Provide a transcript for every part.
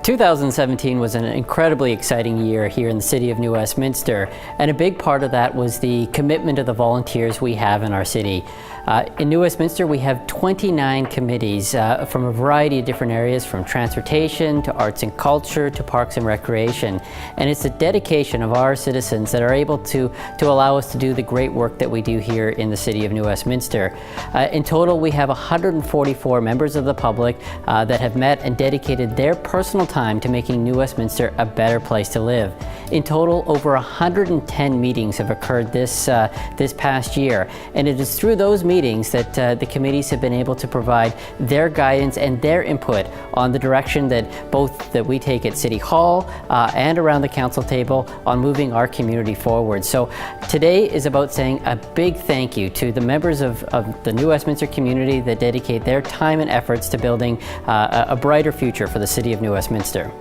2017 was an incredibly exciting year here in the city of New Westminster, and a big part of that was the commitment of the volunteers we have in our city. In New Westminster, we have 29 committees from a variety of different areas, from transportation to arts and culture to parks and recreation. And it's the dedication of our citizens that are able to allow us to do the great work that we do here in the city of New Westminster. In total, we have 144 members of the public that have met and dedicated their personal time to making New Westminster a better place to live. In total, over 110 meetings have occurred this past year, and it is through those meetings that the committees have been able to provide their guidance and their input on the direction that we take at City Hall and around the council table on moving our community forward. So today is about saying a big thank you to the members of the New Westminster community that dedicate their time and efforts to building a brighter future for the city of New Westminster.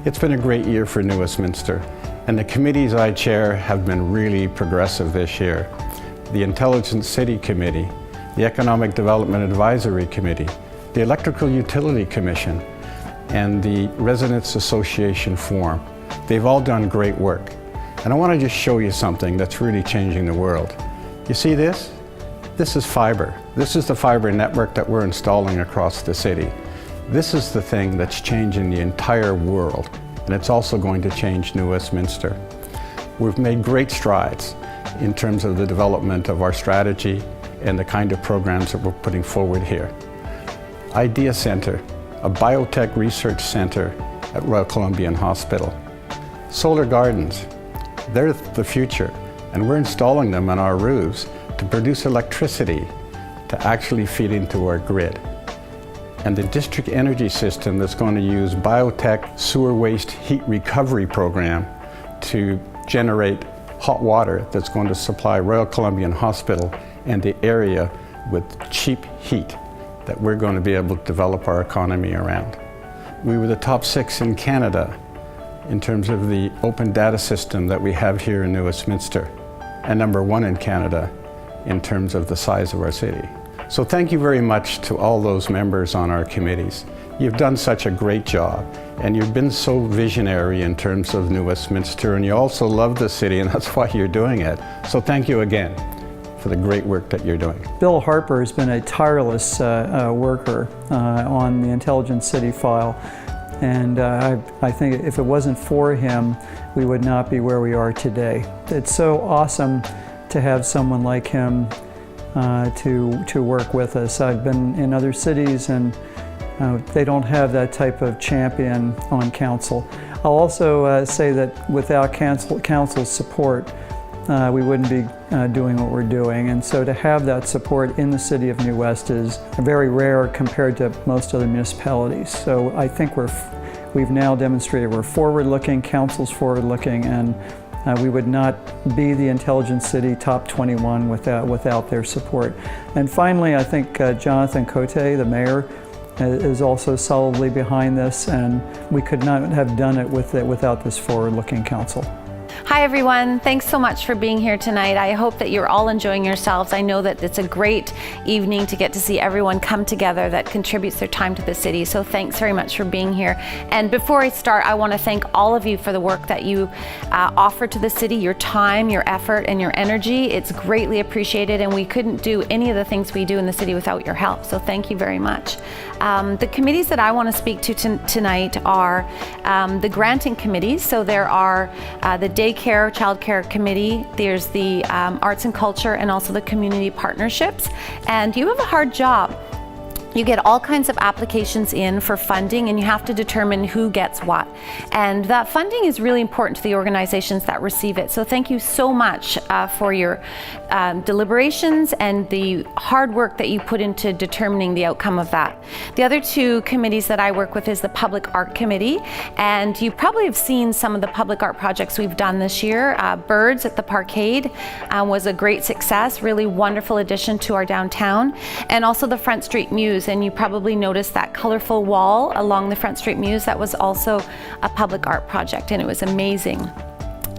It's been a great year for New Westminster, and the committees I chair have been really progressive this year. The Intelligent City Committee, the Economic Development Advisory Committee, the Electrical Utility Commission, and the Residents Association Forum. They've all done great work. And I want to just show you something that's really changing the world. You see this? This is fiber. This is the fiber network that we're installing across the city. This is the thing that's changing the entire world, and it's also going to change New Westminster. We've made great strides in terms of the development of our strategy and the kind of programs that we're putting forward here. Idea Center, a biotech research center at Royal Columbian Hospital. Solar gardens, they're the future, and we're installing them on our roofs to produce electricity to actually feed into our grid. And the district energy system that's going to use biotech sewer waste heat recovery program to generate hot water that's going to supply Royal Columbian Hospital and the area with cheap heat that we're going to be able to develop our economy around. We were the top 6 in Canada in terms of the open data system that we have here in New Westminster, and number 1 in Canada in terms of the size of our city. So thank you very much to all those members on our committees. You've done such a great job, and you've been so visionary in terms of New Westminster, and you also love the city, and that's why you're doing it. So thank you again for the great work that you're doing. Bill Harper has been a tireless worker on the Intelligent City file, and I think if it wasn't for him, we would not be where we are today. It's so awesome to have someone like him to work with us. I've been in other cities, and they don't have that type of champion on council. I'll also say that without council's support, we wouldn't be doing what we're doing. And so to have that support in the city of New West is very rare compared to most other municipalities. So I think we've now demonstrated we're forward-looking, council's forward-looking, and we would not be the Intelligent City Top 21 without their support. And finally, I think Jonathan Cote, the mayor, is also solidly behind this, and we could not have done it without this forward-looking council. Hi everyone, thanks so much for being here tonight. I hope that you're all enjoying yourselves. I know that it's a great evening to get to see everyone come together that contributes their time to the city, so thanks very much for being here. And before I start, I want to thank all of you for the work that you offer to the city, your time, your effort, and your energy. It's greatly appreciated, and we couldn't do any of the things we do in the city without your help, so thank you very much. The committees that I want to speak to tonight are the granting committees. So there are the daycare, childcare committee, there's the arts and culture, and also the community partnerships. And you have a hard job. You get all kinds of applications in for funding, and you have to determine who gets what. And that funding is really important to the organizations that receive it. So thank you so much for your deliberations and the hard work that you put into determining the outcome of that. The other 2 committees that I work with is the Public Art Committee, and you probably have seen some of the public art projects we've done this year. Birds at the Parkade was a great success, really wonderful addition to our downtown, and also the Front Street Muse. And you probably noticed that colorful wall along the Front Street Muse. That was also a public art project, and it was amazing.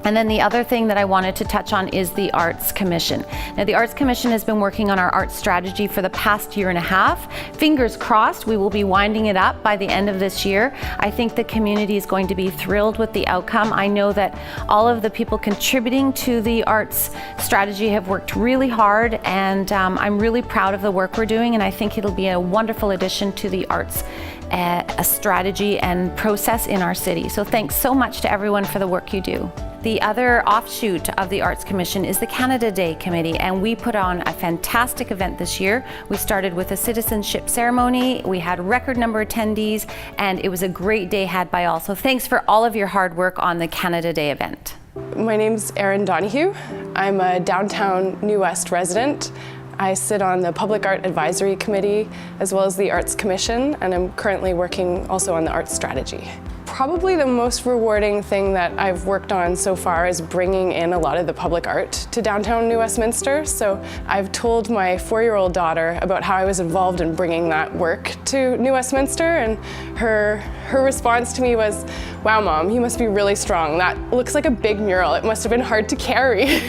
And then the other thing that I wanted to touch on is the Arts Commission. Now, the Arts Commission has been working on our arts strategy for the past year and a half. Fingers crossed, we will be winding it up by the end of this year. I think the community is going to be thrilled with the outcome. I know that all of the people contributing to the arts strategy have worked really hard, and I'm really proud of the work we're doing, and I think it'll be a wonderful addition to the arts a strategy and process in our city. So thanks so much to everyone for the work you do. The other offshoot of the Arts Commission is the Canada Day Committee, and we put on a fantastic event this year. We started with a citizenship ceremony, we had a record number of attendees, and it was a great day had by all. So thanks for all of your hard work on the Canada Day event. My name's Donohue. I'm a downtown New West resident. I sit on the Public Art Advisory Committee as well as the Arts Commission, and I'm currently working also on the arts strategy. Probably the most rewarding thing that I've worked on so far is bringing in a lot of the public art to downtown New Westminster. So I've told my 4-year-old daughter about how I was involved in bringing that work to New Westminster, and her response to me was, "Wow, Mom, you must be really strong. That looks like a big mural. It must have been hard to carry."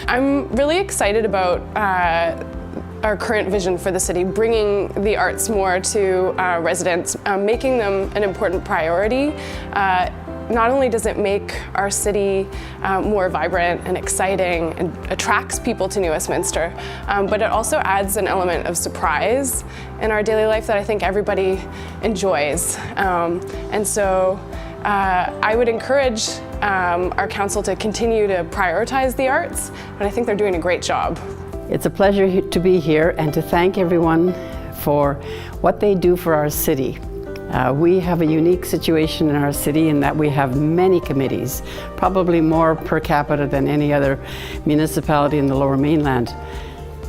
I'm really excited about our current vision for the city, bringing the arts more to residents, making them an important priority. Not only does it make our city more vibrant and exciting and attracts people to New Westminster, but it also adds an element of surprise in our daily life that I think everybody enjoys. And so I would encourage our council to continue to prioritize the arts, and I think they're doing a great job. It's a pleasure to be here and to thank everyone for what they do for our city. We have a unique situation in our city in that we have many committees, probably more per capita than any other municipality in the Lower Mainland.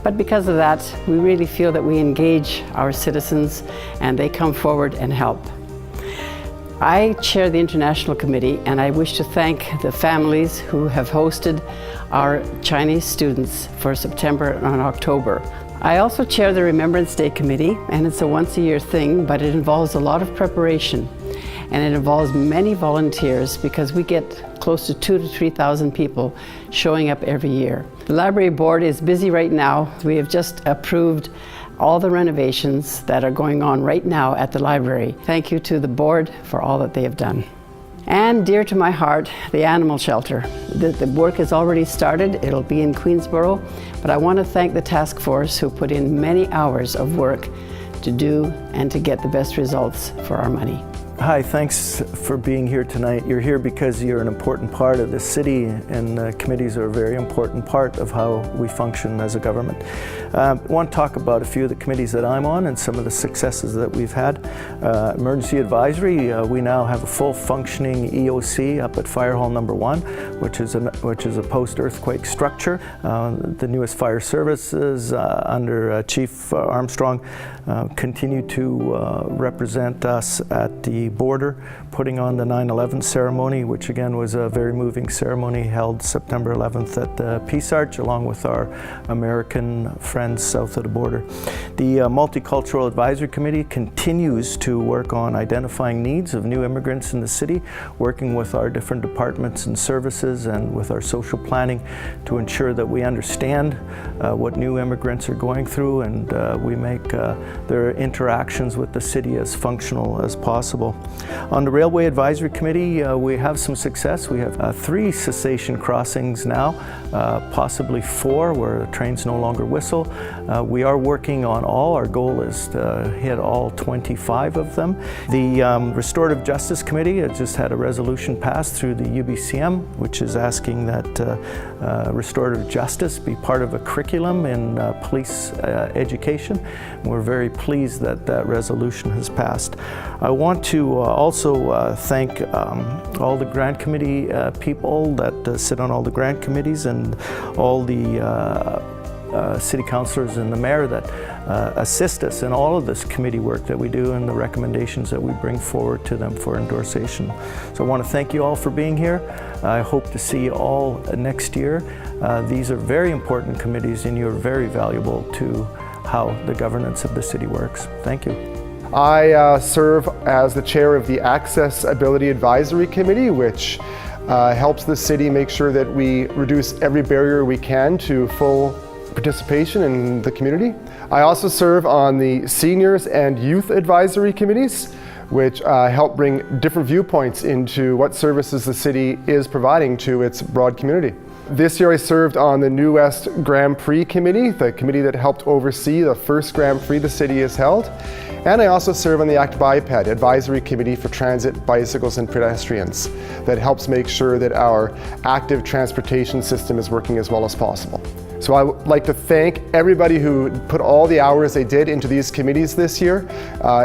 But because of that, we really feel that we engage our citizens and they come forward and help. I chair the International Committee, and I wish to thank the families who have hosted our Chinese students for September and October. I also chair the Remembrance Day Committee, and it's a once-a-year thing, but it involves a lot of preparation, and it involves many volunteers because we get close to 2,000 to 3,000 people showing up every year. The library board is busy right now. We have just approved all the renovations that are going on right now at the library. Thank you to the board for all that they have done. And dear to my heart, the animal shelter. The work has already started. It'll be in Queensborough, but I want to thank the task force who put in many hours of work to do and to get the best results for our money. Hi, thanks for being here tonight. You're here because you're an important part of the city, and committees are a very important part of how we function as a government. I want to talk about a few of the committees that I'm on and some of the successes that we've had. Emergency Advisory, we now have a full functioning EOC up at Fire Hall Number 1, which is a post-earthquake structure. The newest fire services under Chief Armstrong continue to represent us at the border, putting on the 9/11 ceremony, which again was a very moving ceremony held September 11th at the Peace Arch, along with our American friends south of the border. The Multicultural Advisory Committee continues to work on identifying needs of new immigrants in the city, working with our different departments and services and with our social planning to ensure that we understand what new immigrants are going through, and we make their interactions with the city as functional as possible. On the Railway Advisory Committee, we have some success. We have 3 cessation crossings now, possibly 4 where the trains no longer whistle. We are working on all. Our goal is to hit all 25 of them. The Restorative Justice Committee has just had a resolution passed through the UBCM, which is asking that restorative justice be part of a curriculum in police education. We're very pleased that that resolution has passed. I want to also thank all the grant committee people that sit on all the grant committees, and all the city councillors and the mayor that assist us in all of this committee work that we do and the recommendations that we bring forward to them for endorsation. So I want to thank you all for being here. I hope to see you all next year. These are very important committees, and you're very valuable to how the governance of the city works. Thank you. I serve as the chair of the Accessibility Advisory Committee, which helps the city make sure that we reduce every barrier we can to full participation in the community. I also serve on the Seniors and Youth Advisory Committees, which help bring different viewpoints into what services the city is providing to its broad community. This year I served on the New West Grand Prix Committee, the committee that helped oversee the first Grand Prix the city has held. And I also serve on the Act Biped Advisory Committee for Transit, Bicycles and Pedestrians that helps make sure that our active transportation system is working as well as possible. So I would like to thank everybody who put all the hours they did into these committees this year.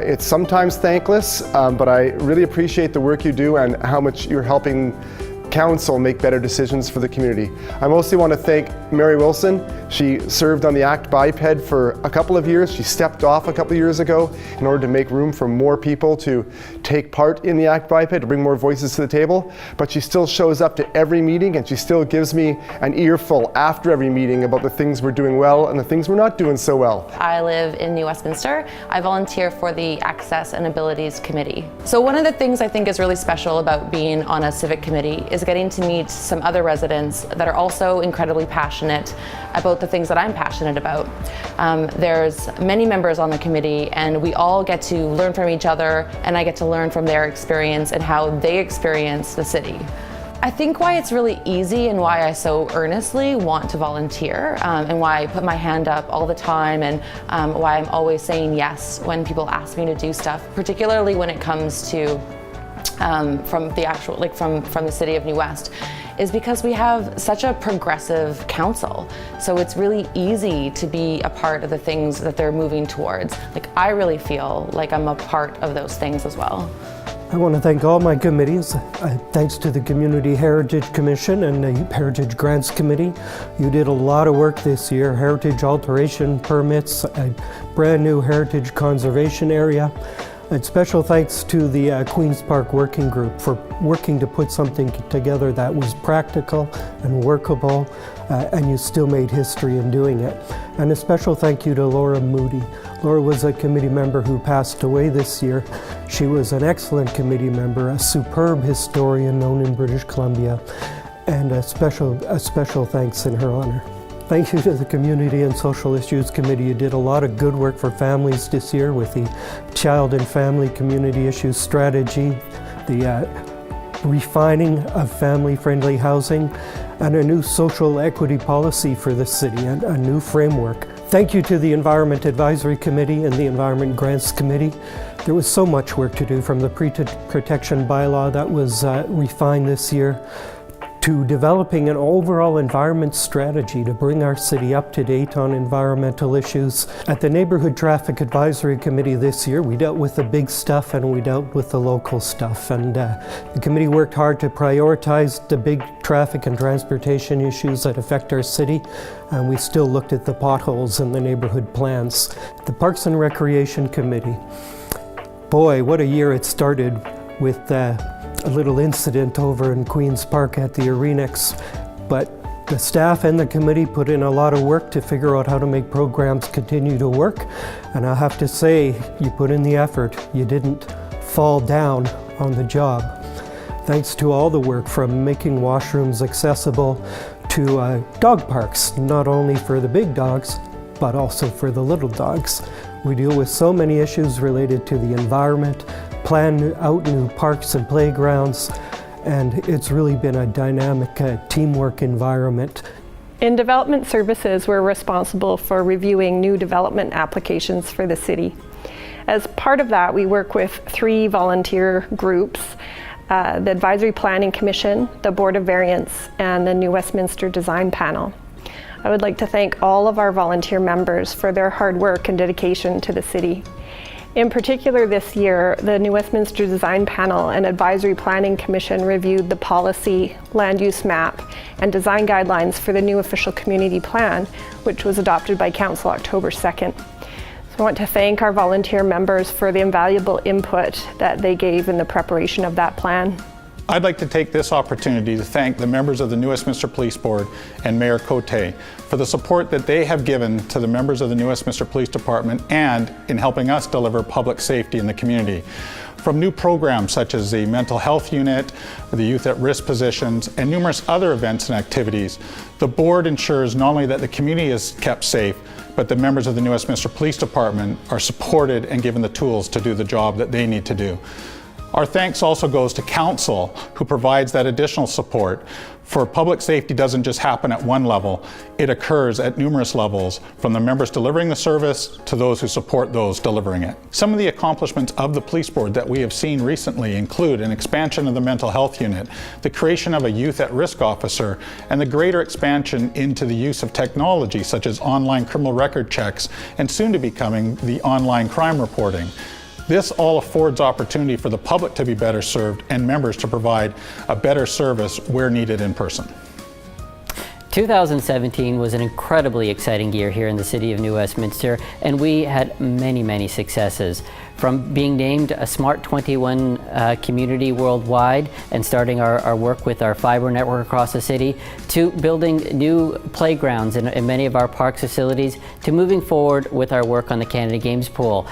It's sometimes thankless, but I really appreciate the work you do and how much you're helping Council make better decisions for the community. I mostly want to thank Mary Wilson. She served on the Act Biped for a couple of years. She stepped off a couple of years ago in order to make room for more people to take part in the Act Biped, to bring more voices to the table. But she still shows up to every meeting, and she still gives me an earful after every meeting about the things we're doing well and the things we're not doing so well. I live in New Westminster. I volunteer for the Access and Abilities Committee. So one of the things I think is really special about being on a civic committee is getting to meet some other residents that are also incredibly passionate about the things that I'm passionate about. There's many members on the committee, and we all get to learn from each other, and I get to learn from their experience and how they experience the city. I think why it's really easy and why I so earnestly want to volunteer and why I put my hand up all the time and why I'm always saying yes when people ask me to do stuff, particularly when it comes to from the city of New West, is because we have such a progressive council. So it's really easy to be a part of the things that they're moving towards. Like, I really feel like I'm a part of those things as well. I want to thank all my committees. Thanks to the Community Heritage Commission and the Heritage Grants Committee. You did a lot of work this year. Heritage alteration permits, a brand new heritage conservation area. And special thanks to the Queen's Park Working Group for working to put something together that was practical and workable, and you still made history in doing it. And a special thank you to Laura Moody. Laura was a committee member who passed away this year. She was an excellent committee member, a superb historian known in British Columbia, and a special thanks in her honor. Thank you to the Community and Social Issues Committee. You did a lot of good work for families this year with the Child and Family Community Issues Strategy, the refining of family-friendly housing, and a new social equity policy for the city, and a new framework. Thank you to the Environment Advisory Committee and the Environment Grants Committee. There was so much work to do, from the protection bylaw that was refined this year to developing an overall environment strategy to bring our city up to date on environmental issues. At the Neighborhood Traffic Advisory Committee this year, we dealt with the big stuff and we dealt with the local stuff. And the committee worked hard to prioritize the big traffic and transportation issues that affect our city. And we still looked at the potholes in the neighborhood plans. The Parks and Recreation Committee. Boy, what a year it started with a little incident over in Queen's Park at the Arenex, but the staff and the committee put in a lot of work to figure out how to make programs continue to work, and I have to say, you put in the effort. You didn't fall down on the job. Thanks to all the work from making washrooms accessible to dog parks, not only for the big dogs, but also for the little dogs. We deal with so many issues related to the environment, plan out new parks and playgrounds, and it's really been a dynamic teamwork environment. In Development Services, we're responsible for reviewing new development applications for the city. As part of that, we work with 3 volunteer groups, the Advisory Planning Commission, the Board of Variance, and the New Westminster Design Panel. I would like to thank all of our volunteer members for their hard work and dedication to the city. In particular this year, the New Westminster Design Panel and Advisory Planning Commission reviewed the policy, land use map, and design guidelines for the new official community plan, which was adopted by Council October 2nd. So I want to thank our volunteer members for the invaluable input that they gave in the preparation of that plan. I'd like to take this opportunity to thank the members of the New Westminster Police Board and Mayor Cote for the support that they have given to the members of the New Westminster Police Department and in helping us deliver public safety in the community. From new programs such as the mental health unit, the youth at risk positions, and numerous other events and activities, the board ensures not only that the community is kept safe, but the members of the New Westminster Police Department are supported and given the tools to do the job that they need to do. Our thanks also goes to Council, who provides that additional support. For public safety doesn't just happen at one level, it occurs at numerous levels, from the members delivering the service to those who support those delivering it. Some of the accomplishments of the police board that we have seen recently include an expansion of the mental health unit, the creation of a youth at risk officer, and the greater expansion into the use of technology such as online criminal record checks and soon to be coming the online crime reporting. This all affords opportunity for the public to be better served and members to provide a better service where needed in person. 2017 was an incredibly exciting year here in the City of New Westminster, and we had many successes. From being named a Smart 21 community worldwide and starting our work with our fiber network across the city, to building new playgrounds in many of our parks facilities, to moving forward with our work on the Canada Games pool.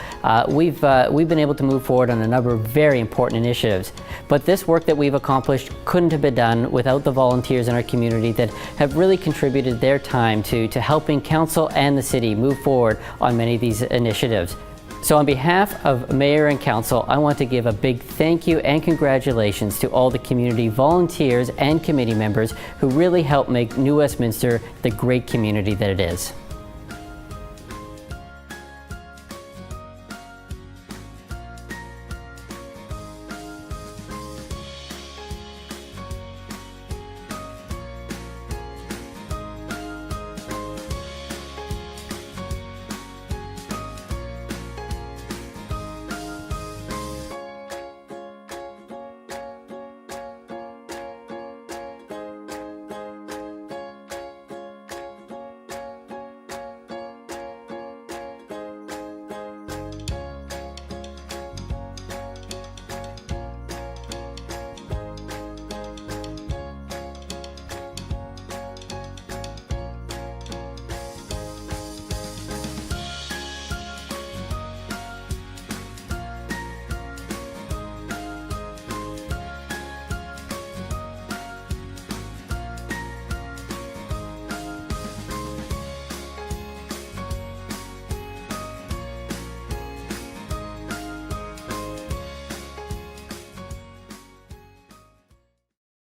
We've been able to move forward on a number of very important initiatives. But this work that we've accomplished couldn't have been done without the volunteers in our community that have really contributed their time to helping Council and the City move forward on many of these initiatives. So on behalf of Mayor and Council, I want to give a big thank you and congratulations to all the community volunteers and committee members who really helped make New Westminster the great community that it is.